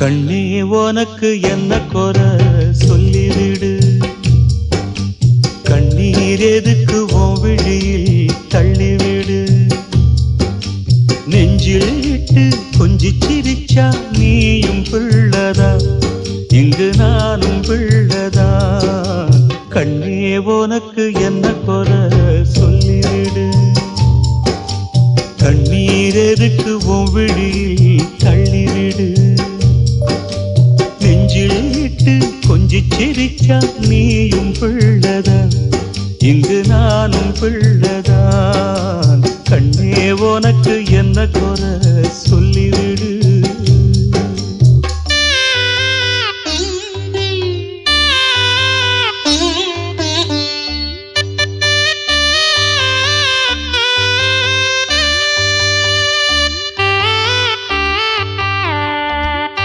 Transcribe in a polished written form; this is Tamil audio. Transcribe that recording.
கண்ணே உனக்கு என்ன குறை சொல்லிவிடு. கண்ணீர் எதுக்கு உன் விழியில் தள்ளிவிடு. நெஞ்சில் இட்டு கொஞ்சி சிரிச்சா நீயும் பிள்ளதா, இங்கு நானும் பிள்ளதா. கண்ணே உனக்கு என்ன குறை சொல்லிவிடு. கண்ணீர் எதுக்கு உன் விழியில் தள்ளிவிடு. நெஞ்சில் இட்டு கொஞ்சி சிரிச்சா நீயும் பிள்ளை.